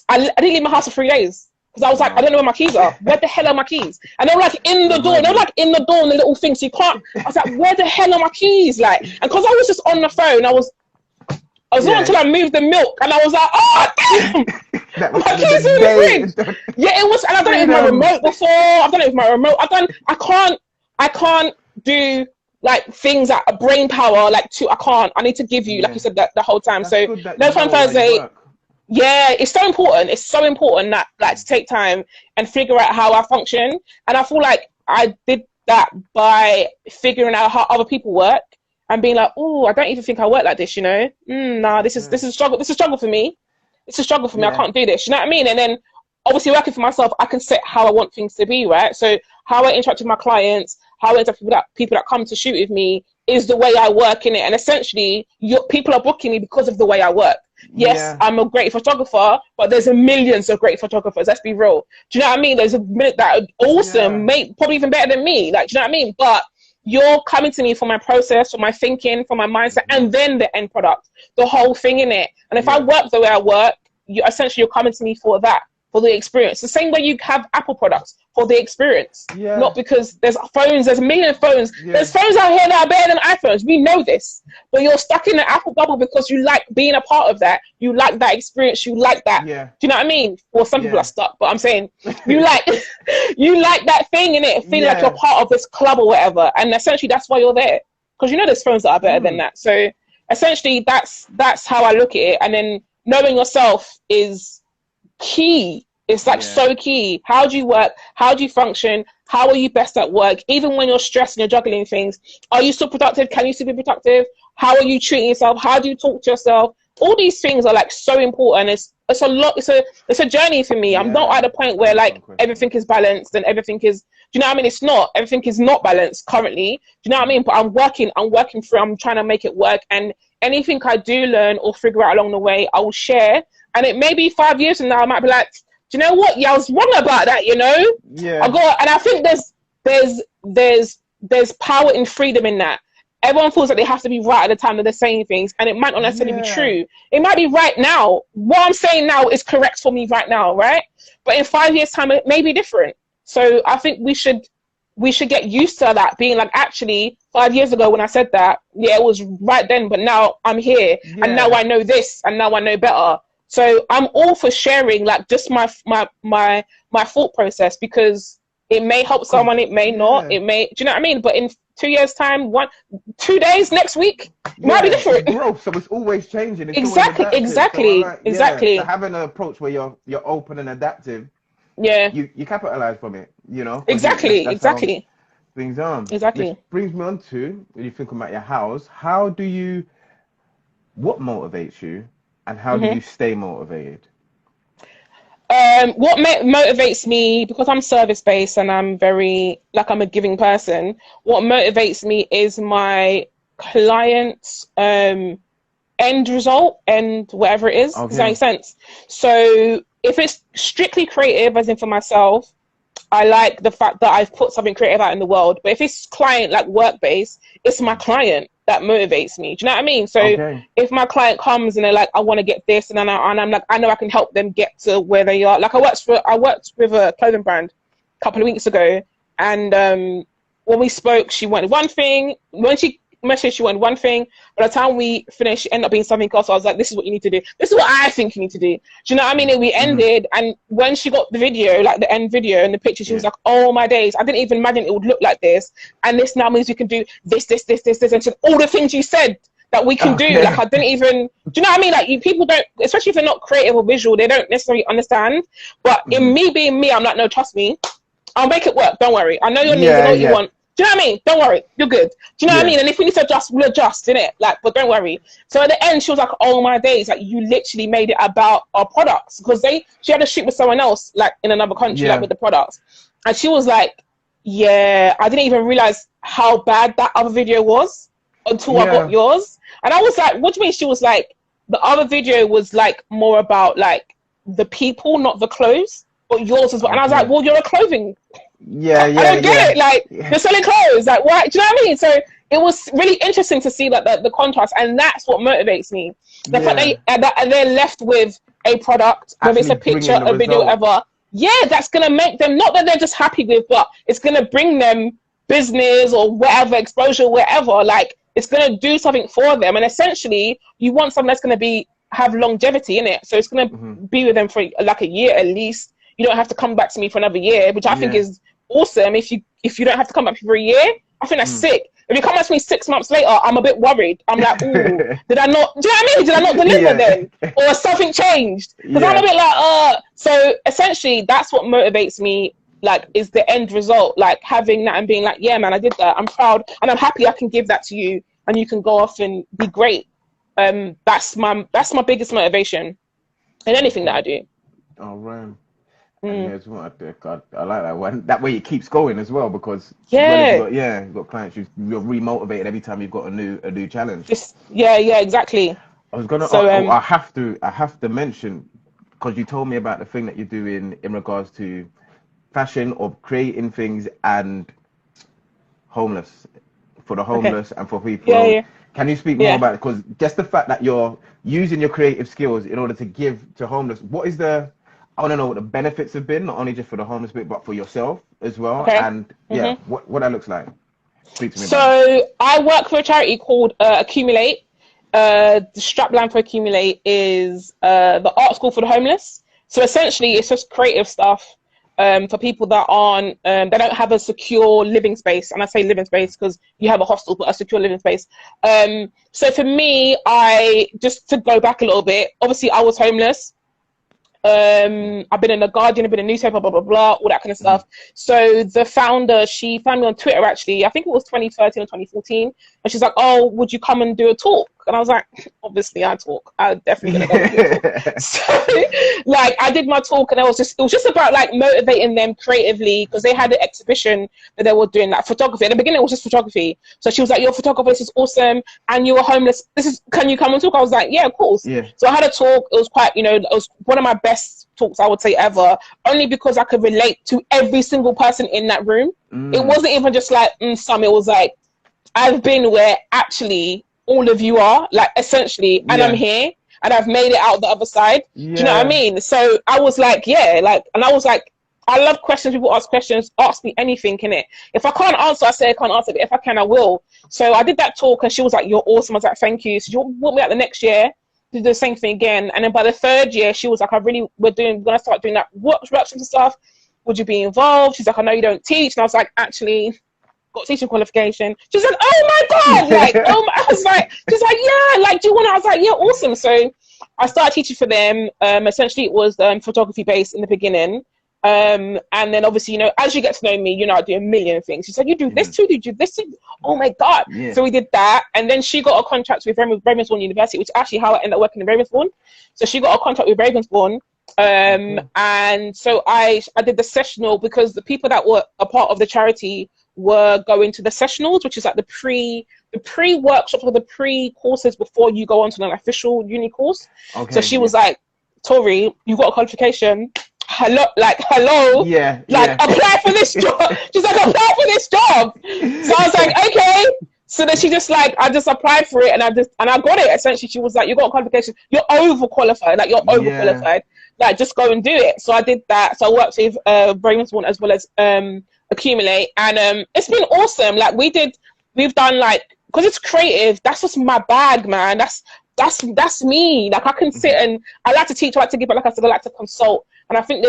I didn't leave my house for 3 days because I was like, I don't know where my keys are. Where the hell are my keys? And they were like in the door. They were like in the door in the little thing, so you can't. I was like, where the hell are my keys? Like, and because I was just on the phone, I was not until I moved the milk, and I was like, oh damn. My keys in the fridge. It was, and I've done it with my remote before. I've done it with my remote. I can't do like things that are brain power. I need to give you, like you said, the whole time. That's so No Phone Thursday. It's so important. It's so important that to take time and figure out how I function. And I feel like I did that by figuring out how other people work and being like, oh, I don't even think I work like this. You know, nah, this is a struggle. This is a struggle for me. It's a struggle for me. I can't do this. You know what I mean? And then obviously working for myself, I can set how I want things to be, right? So how I interact with my clients, how I interact with people that come to shoot with me is the way I work in it. And essentially, people are booking me because of the way I work. Yes, I'm a great photographer, but there's millions of great photographers. Let's be real. Do you know what I mean? There's a minute that are awesome, probably even better than me. Like, do you know what I mean? But you're coming to me for my process, for my thinking, for my mindset, and then the end product, the whole thing in it. And if I work the way I work, you're coming to me for that, for the experience. The same way you have Apple products. for the experience. Yeah. Not because there's phones, there's a million phones. Yeah. There's phones out here that are better than iPhones. We know this. But you're stuck in the Apple bubble because you like being a part of that. You like that experience. You like that. Yeah. Do you know what I mean? Well, some people are stuck, but I'm saying you like you like that thing in it, feeling like you're part of this club or whatever. And essentially that's why you're there. Because you know there's phones that are better than that. So essentially that's how I look at it. And then knowing yourself is key. It's like so key. How do you work? How do you function? How are you best at work? Even when you're stressed and you're juggling things, are you still productive? Can you still be productive? How are you treating yourself? How do you talk to yourself? All these things are like so important. It's a lot. It's a journey for me. I'm not at the point where like everything is balanced and everything is. Do you know what I mean? It's not. Everything is not balanced currently. Do you know what I mean? But I'm working through. I'm trying to make it work. And anything I do learn or figure out along the way, I will share. And it may be 5 years from now, I might be like, do you know what? Yeah, I was wrong about that, you know? Yeah. And I think there's power in freedom in that. Everyone feels like they have to be right at the time that they're saying things, and it might not necessarily be true. It might be right now. What I'm saying now is correct for me right now, right? But in 5 years' time, it may be different. So I think we should get used to that, being like, actually, 5 years ago when I said that, yeah, it was right then, but now I'm here, and now I know this, and now I know better. So I'm all for sharing, like, just my thought process, because it may help someone, it may not, it may, do you know what I mean? But in 2 years' time, 2 days, next week, it might be different. Growth, so it's always changing. It's exactly. So having an approach where you're open and adaptive, you capitalize from it, you know? Exactly. Things on. Exactly. Which brings me on to, when you think about your house, what motivates you? And how do you stay motivated? What motivates me, because I'm service-based and I'm I'm a giving person, what motivates me is my client's end result, and whatever it is. Does that make sense? So if it's strictly creative, as in for myself, I like the fact that I've put something creative out in the world. But if it's client, like work-based, it's my client that motivates me. Do you know what I mean? So if my client comes and they're like, I want to get this, and I'm like, I know I can help them get to where they are. Like I worked with a clothing brand a couple of weeks ago, and when we spoke, she wanted one thing. When she messaged, she wanted one thing. By the time we finished, it ended up being something else. I was like, this is what you need to do. This is what I think you need to do. Do you know what I mean? And we ended, and when she got the video, like the end video and the picture, she was like, oh my days, I didn't even imagine it would look like this. And this now means we can do this. And she said, all the things you said that we can do. Like I didn't even, do you know what I mean? Like people don't, especially if they're not creative or visual, they don't necessarily understand. But in me being me, I'm like, no, trust me, I'll make it work. Don't worry. I know your needs, I know what you want. Do you know what I mean? Don't worry, you're good. Do you know what I mean? And if we need to adjust, we'll adjust, innit? Like, but don't worry. So at the end, she was like, oh my days, like you literally made it about our products, because she had a shoot with someone else, like in another country, like with the products. And she was like, yeah, I didn't even realize how bad that other video was until I got yours. And I was like, what do you mean? She was like, the other video was like more about like the people, not the clothes, but yours as well. And I was like, well, you're a clothing. I don't get it. Like they're selling clothes. Like why? Do you know what I mean? So it was really interesting to see that the contrast, and that's what motivates me. The fact that they're left with a product, whether it's a picture, a video, whatever. Yeah, that's gonna make them, not that they're just happy with, but it's gonna bring them business or whatever, exposure, whatever. Like it's gonna do something for them. And essentially, you want something that's gonna have longevity in it. So it's gonna be with them for like a year at least. You don't have to come back to me for another year, which I think is awesome. If you don't have to come back for a year, I think that's sick. If you come back to me 6 months later, I'm a bit worried. I'm like, ooh, did I not? Do you know what I mean? Did I not deliver then, or has something changed? Because I'm a bit like, So essentially, that's what motivates me. Like, is the end result, like having that and being like, yeah, man, I did that. I'm proud and I'm happy. I can give that to you, and you can go off and be great. That's my biggest motivation in anything that I do. Oh, right. And I like that one. That way it keeps going as well, because you've got clients you're remotivated every time you've got a new challenge. Exactly. I was gonna. I have to mention, because you told me about the thing that you're doing in regards to fashion, or creating things, and homeless, for the homeless and for people. Can you speak more about it? Because just the fact that you're using your creative skills in order to give to homeless, what is the I want to know what the benefits have been, not only just for the homeless bit, but for yourself as well. Okay. And yeah, what that looks like. Speak to me about So I work for a charity called Accumulate. The strapline for Accumulate is the art school for the homeless. So essentially, it's just creative stuff for people that aren't, they don't have a secure living space. And I say living space because you have a hostel, but a secure living space. So for me, just to go back a little bit, obviously I was homeless. I've been in the Guardian, I've been in a newspaper, blah, blah, blah, all that kind of stuff. So the founder, she found me on Twitter, actually, I think it was 2013 or 2014. And she's like, oh, would you come and do a talk? And I was like, obviously I talk. I'm definitely going to go and do a talk. So like I did my talk, and it was just about like motivating them creatively, because they had an exhibition that they were doing, like photography. At the beginning it was just photography. So she was like, you're a photographer, this is awesome. And you were homeless. Can you come and talk? I was like, yeah, of course. Yeah. So I had a talk. It was quite, it was one of my best talks, I would say, ever, only because I could relate to every single person in that room. It wasn't even just like some, it was like, I've been where actually all of you are, like, essentially, and I'm here, and I've made it out the other side. Do you know what I mean? So I was like, and I was like, I love questions. People ask questions. Ask me anything, innit? If I can't answer, I say I can't answer, but if I can, I will. So I did that talk, and she was like, you're awesome. I was like, thank you. So you want me out the next year to do the same thing again? And then by the third year, she was like, we're gonna start doing that workshops and stuff. Would you be involved? She's like, I know you don't teach. And I was like, actually, got teaching qualification. She's like, oh my God, like, I was like, she's like, yeah, like, do you want to? I was like, yeah, awesome. So I started teaching for them. Essentially it was photography based in the beginning. And then obviously, as you get to know me, I do a million things. She said, you do this too, you do this too. Oh my God. Yeah. So we did that. And then she got a contract with Ravensbourne University, which is actually how I ended up working in Ravensbourne. So she got a contract with Ravensbourne. And so I did the sessional, because the people that were a part of the charity were going to the sessionals, which is like the pre workshops or the pre courses before you go on to an official uni course. So she was like, Tori, you've got a qualification. Hello, apply for this job. She's like, apply for this job. So I was like, okay. So then she just like, I just applied for it, and I got it. Essentially, she was like, you got a qualification. You're overqualified. Like, you're overqualified. Like, just go and do it. So I did that. So I worked with Ravensbourne as well as Accumulate, and it's been awesome. Like, we've done, like, because it's creative, that's just my bag, man. That's me. Like, I can sit and I like to teach, I like to give, but like I said, I like to consult. And I think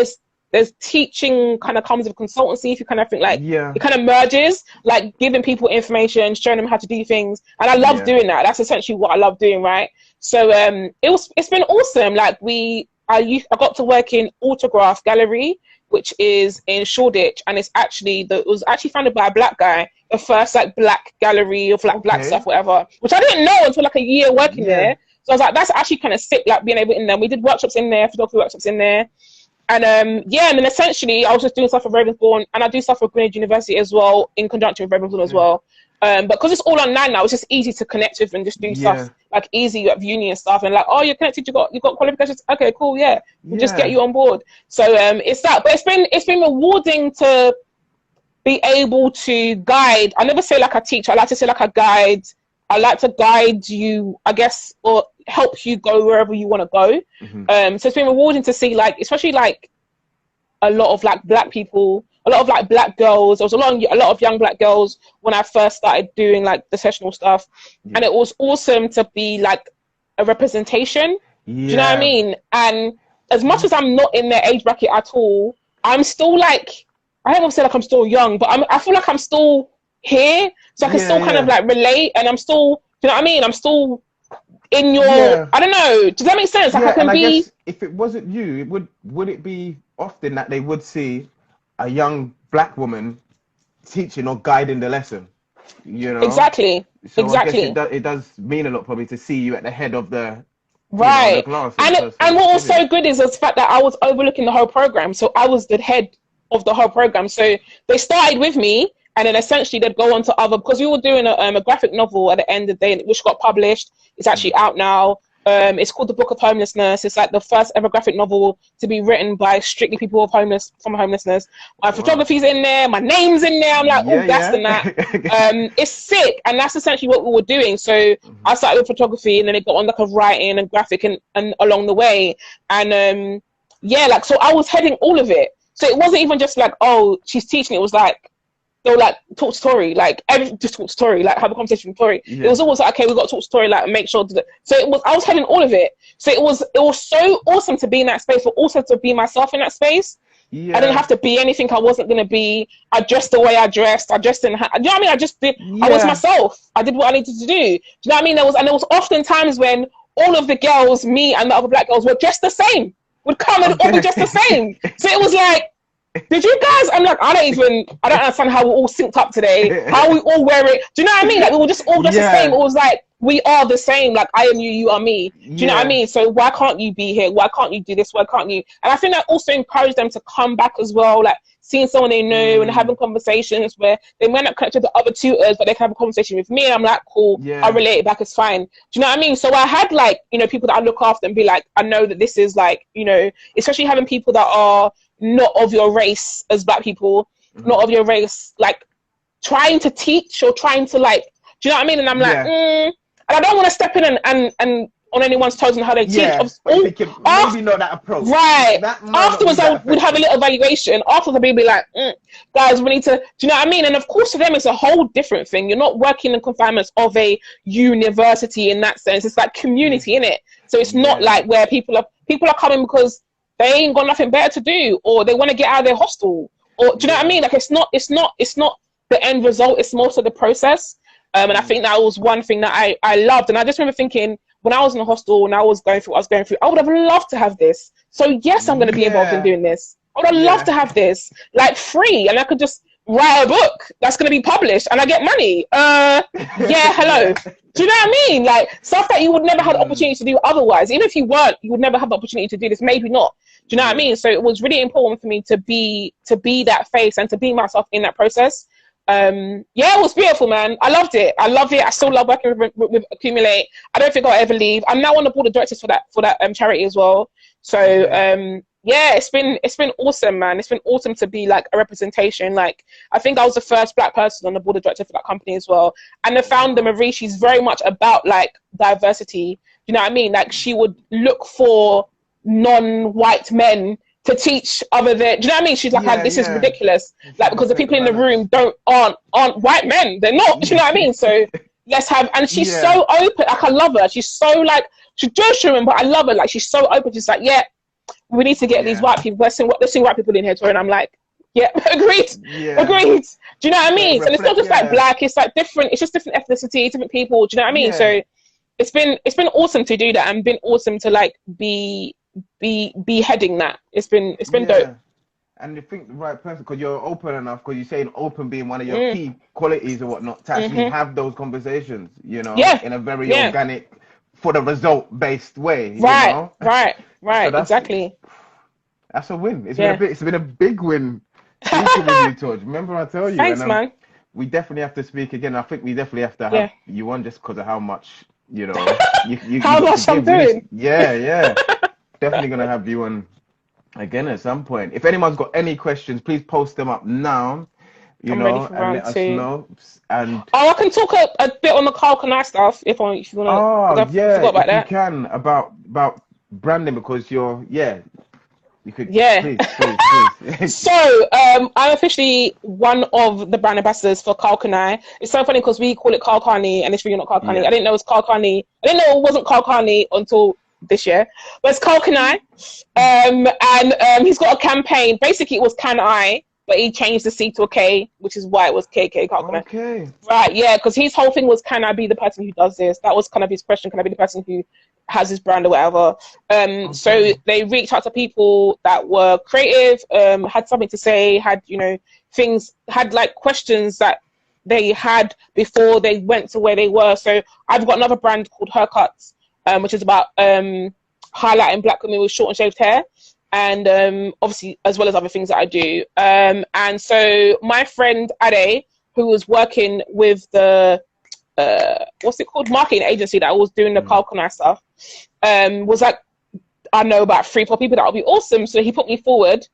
there's teaching kind of comes with consultancy, if you kind of think like, it kind of merges, like giving people information, showing them how to do things. And I love doing that. That's essentially what I love doing, right? So it's been awesome. Like, I got to work in Autograph Gallery, which is in Shoreditch, and it was actually founded by a black guy, the first like black gallery of like black stuff, whatever, which I didn't know until like a year working there. So I was like, that's actually kind of sick, like being able in there. We did workshops in there, photography workshops in there. And and then essentially I was just doing stuff for Ravensbourne, and I do stuff for Greenwich University as well, in conjunction with Ravensbourne as well. But because it's all online now, it's just easy to connect with and just do stuff like easy at uni and stuff. And like, oh, you're connected, you got qualifications. Okay, cool, we'll just get you on board. So it's that. But it's been rewarding to be able to guide. I never say like I teach. I like to say like I guide. I like to guide you, I guess, or help you go wherever you want to go. So it's been rewarding to see, like, especially like a lot of like black people, a lot of like black girls. There was a lot of young black girls when I first started doing like the sessional stuff, and it was awesome to be like a representation. Do you know what I mean? And as much as I'm not in their age bracket at all, I'm still like, I don't want to say like I'm still young, but I feel like I'm still here, so I can still kind of like relate, and I'm still, do you know what I mean? I'm still in your, I don't know, does that make sense? Like, I can be. I guess if it wasn't you, would it be often that they would see a young black woman teaching or guiding the lesson? Exactly. So I guess it does mean a lot probably to see you at the head of the the class. And what was so good is the fact that I was overlooking the whole program, so I was the head of the whole program. So they started with me, and then essentially they'd go on to other, because we were doing a graphic novel at the end of the day, which got published. It's actually out now. It's called The Book of Homelessness. It's like the first ever graphic novel to be written by strictly people from homelessness. My photography's in there, my name's in there. I'm like, that's and that. It's sick, and that's essentially what we were doing. So I started with photography, and then it got on like a writing and graphic and along the way. And yeah, like, so I was heading all of it. So it wasn't even just like, oh, she's teaching. It was like, they were like, talk to Tori, like, just talk to Tori, like, have a conversation with Tori. Yeah. It was always like, okay, we've got to talk to Tori, like, make sure that. So I was heading all of it. So it was so awesome to be in that space, but also to be myself in that space. Yeah. I didn't have to be anything I wasn't going to be. I dressed the way I dressed. I dressed in, you know what I mean? I just did, I was myself. I did what I needed to do. Do you know what I mean? There was often times when all of the girls, me and the other black girls, were dressed the same. Would come and all be just the same. So it was like, did you guys? I'm like, I don't understand how we're all synced up today. How we all wear it. Do you know what I mean? Like, we were just all just the same. It was like, we are the same. Like, I am you, you are me. Do you know what I mean? So why can't you be here? Why can't you do this? Why can't you? And I think that also encouraged them to come back as well. Like, seeing someone they know and having conversations where they might not connect with the other tutors, but they can have a conversation with me. And I'm like, cool, I relate it back, it's fine. Do you know what I mean? So I had, like, you know, people that I look after and be like, I know that this is like, you know, especially having people that are not of your race as black people, not of your race, like trying to teach or trying to, like, do you know what I mean? And I'm like, and I don't want to step in and on anyone's toes and how they teach. Maybe not that approach. Right. Afterwards, I would have a little evaluation. Afterwards, I'd be like, guys, we need to, do you know what I mean? And of course, for them, it's a whole different thing. You're not working in confinements of a university in that sense. It's like community, innit? So it's not like where people are coming because they ain't got nothing better to do, or they want to get out of their hostel, or do you know what I mean? Like, it's not the end result. It's more so the process. And I think that was one thing that I loved. And I just remember thinking, when I was in the hostel and I was going through, I would have loved to have this. So yes, I'm going to be involved in doing this. I would have loved to have this, like, free, and I could just write a book that's going to be published and I get money. Hello. Do you know what I mean? Like, stuff that you would never have the opportunity to do otherwise. Even if you weren't, you would never have the opportunity to do this. Maybe not. Do you know what I mean? So it was really important for me to be that face and to be myself in that process. It was beautiful, man. I loved it. I still love working with Accumulate. I don't think I'll ever leave. I'm now on the board of directors for that charity as well. So it's been awesome, man. It's been awesome to be like a representation. Like, I think I was the first black person on the board of directors for that company as well. And the founder, Marie, she's very much about like diversity. You know what I mean? Like, she would look for non-white men to teach other than, do you know what I mean? She's like, this is ridiculous. Like, because the people in the room aren't white men. They're not, do you know what I mean? So let's have, and she's so open. Like, I love her. She's so like, she's Jewish woman, but I love her. Like, she's so open. She's like, we need to get these white people. Let's sing white people in here, Tori. And I'm like, agreed. Agreed. Do you know what I mean? So it's not just like black, it's like different, it's just different ethnicity, different people. Do you know what I mean? So it's been awesome to do that, and been awesome to like be heading that. It's been dope. And you think the right person, because you're open enough, because you're saying open being one of your key qualities or whatnot, to actually have those conversations, you know, in a very organic, for the result based way. Right, you know? right, So exactly. That's a win. It's been a big win speaking with you, George. Remember I told you. Thanks, man. We definitely have to speak again. I think we definitely have to have you on, just because of how much, you know, how much I'm doing. Definitely gonna have you on again at some point. If anyone's got any questions, please post them up now. I'm ready for round 2. Us know. And I can talk a bit on the Karl Kani stuff if you want to. You can about branding, because you could. Please. So I'm officially one of the brand ambassadors for Karl Kani. It's so funny because we call it Karl Kani and it's really not Karl Kani. I didn't know it was Karl Kani. I didn't know it wasn't Karl Kani until this year, but it's Karl Kani. And he's got a campaign. Basically, it was Can I, but he changed the C to a K, which is why it was KK Karl Kani. Okay. Right, because his whole thing was, can I be the person who does this? That was kind of his question. Can I be the person who has his brand or whatever? So they reached out to people that were creative, had something to say, had, you know, things, had like questions that they had before they went to where they were. So I've got another brand called Haircuts, which is about highlighting black women with short and shaved hair, and obviously as well as other things that I do. And so my friend Ade, who was working with the what's it called, marketing agency that was doing the Karl Kani stuff, was like, I know about 3-4 people that would be awesome. So he put me forward,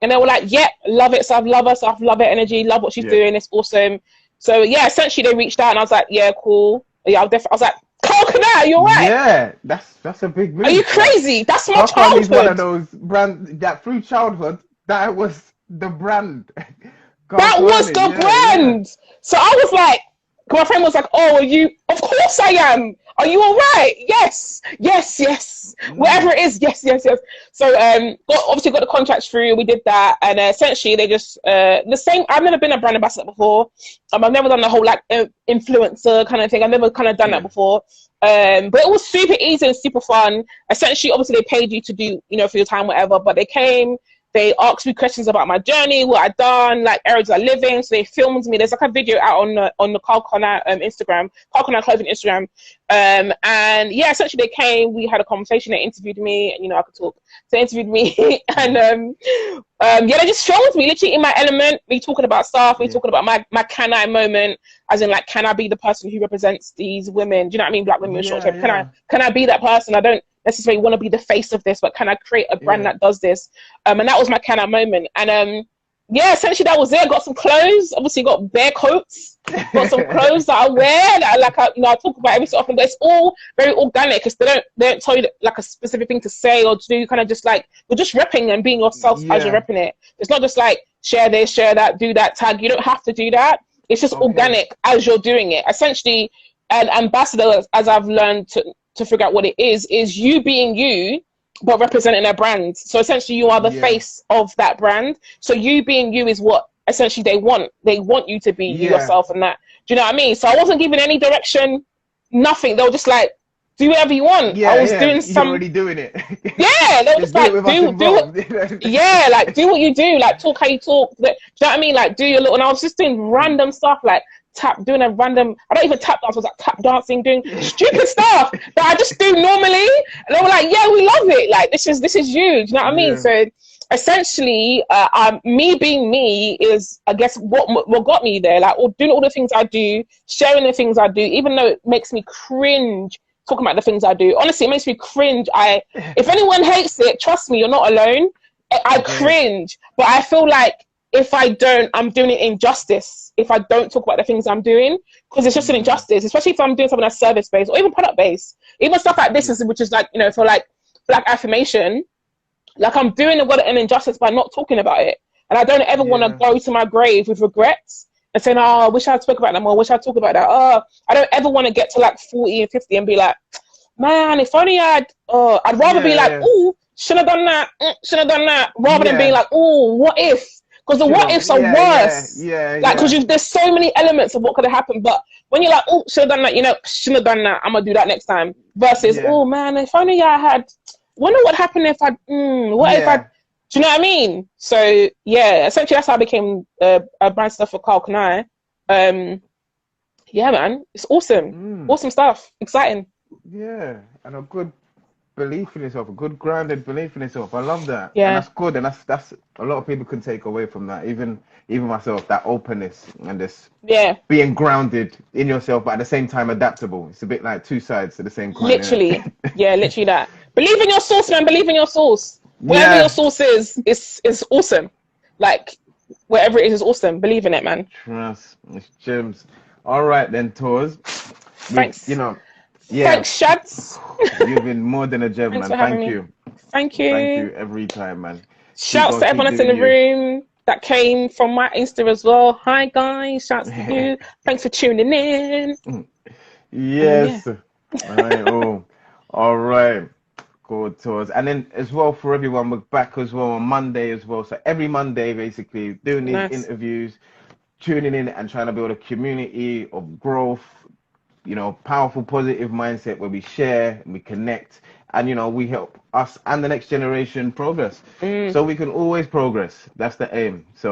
and they were like, love it. So I've love her energy, love what she's doing, it's awesome. So essentially they reached out, and I was like, cool. I was like, Karl Kani, you're right. Yeah, that's a big Are move. you Like, crazy? That's my Karl Kani is one of childhood. those brand that through childhood that was the brand. Karl That was Kani, the yeah, yeah. brand. So I was like, my friend was like, "Oh, are you? Of course I am. Are you all right? Yes, yes, yes. Whatever Mm, it is, yes, yes, yes." So obviously got the contracts through. We did that, and essentially they just the same. I've never been a brand ambassador before. I've never done the whole like influencer kind of thing. I've never kind of done that yeah, before. But it was super easy and super fun. Essentially, obviously they paid you to do for your time, whatever. But they came. They asked me questions about my journey, what I'd done, like areas I live in. So they filmed me. There's like a video out on the Karl Kani Instagram, Karl Kani Clothing Instagram. And yeah, essentially they came. We had a conversation. They interviewed me, and I could talk. So they interviewed me, and yeah, they just filmed me literally in my element. Me talking about stuff. Me yeah, talking about my can I moment, as in like, can I be the person who represents these women? Do you know what I mean? Black women with short yeah, hair. yeah. Can I be that person? I don't necessarily want to be the face of this, but can I create a brand Yeah. that does this? And that was my kind of moment. And yeah, essentially that was it. I got some clothes. Obviously, got bare coats. Got some clothes that I wear. That I talk about every so often. But it's all very organic. Because they don't tell you like a specific thing to say or to do. You kind of just like you're just repping and being yourself as you're Yeah. repping it. It's not just like share this, share that, do that, tag. You don't have to do that. It's just Okay. organic as you're doing it. Essentially, an ambassador, as I've learned to figure out what it is you being you but representing a brand. So essentially you are the Yeah. face of that brand. So you being you is what essentially they want. They want you to be you Yeah. yourself and that. Do you know what I mean? So I wasn't given any direction, nothing. They were just like, do whatever you want. I Yeah, was yeah. doing You're some, already doing it. yeah, they were Just just do it like, with us do what, involved. yeah, like do what you do, like talk how you talk. Do you know what I mean? Like do your little, and I was just doing Mm. random stuff, like doing a random, I don't even tap dance, I was like tap dancing, doing stupid stuff that I just do normally. And they were like, yeah, we love it. Like this is you. Do you know what I mean? Yeah. So essentially, me being me is, I guess, what got me there. Like doing all the things I do, sharing the things I do, even though it makes me cringe talking about the things I do. Honestly, it makes me cringe. If anyone hates it, trust me, you're not alone. I Okay. cringe, but I feel like if I don't, I'm doing it injustice. If I don't talk about the things I'm doing, because it's just an Mm. injustice, especially if I'm doing something that's service based or even product based, even stuff like this Yeah. is, which is like for like Black affirmation, like I'm doing an injustice by not talking about it, and I don't ever want to Yeah. go to my grave with regrets and saying, "Oh, I wish I spoke about that more. I wish I talked about that." Oh, I don't ever want to get to like 40 and 50 and be like, "Man, if only I'd rather be Yeah. like, Yeah. oh, should have done that, should have done that," rather than being Yeah. like, "Oh, what if?" Because the Should what have. ifs are Yeah. Yeah. worse. Yeah. Like, because Yeah. there's so many elements of what could have happened. But when you're like, "Oh, should have done that," shouldn't have done that. I'm gonna do that next time. Versus, Yeah. "Oh man, if only I had. Wonder what happened if I. What if I? Yeah. Do you know what I mean?" So yeah, essentially that's how I became a brand stuff for Karl Kani. Yeah, man, it's awesome, Mm. awesome stuff, exciting. Yeah. And a good belief in yourself, a good grounded belief in yourself. I love that, and Yeah, that's good, and that's a lot of people can take away from that. Even myself, that openness and this yeah, being grounded in yourself, but at the same time adaptable. It's a bit like two sides to the same coin, isn't literally, it? yeah, literally that. Believe in your source, man. Believe in your source. Whatever your Yeah. source is awesome. Like whatever it is awesome. Believe in it, man. Trust. It's gems. All right then, Tours. We've, Thanks, yeah, thanks, Shads. you've been more than a gem, Thanks man. for having Thank me. you. Thank Thank you. you every time, man. Keep Shouts on, to keep everyone that's in doing the you. room that came from my Insta as well. Hi guys, shouts to you. Thanks for tuning in. Yeah. Yes. All right. Good tours. And then as well for everyone, we're back as well on Monday as well. So every Monday, basically, doing these Nice. interviews, tuning in and trying to build a community of growth, powerful, positive mindset where we share, we connect, and we help us and the next generation progress. Mm. So we can always progress. That's the aim. So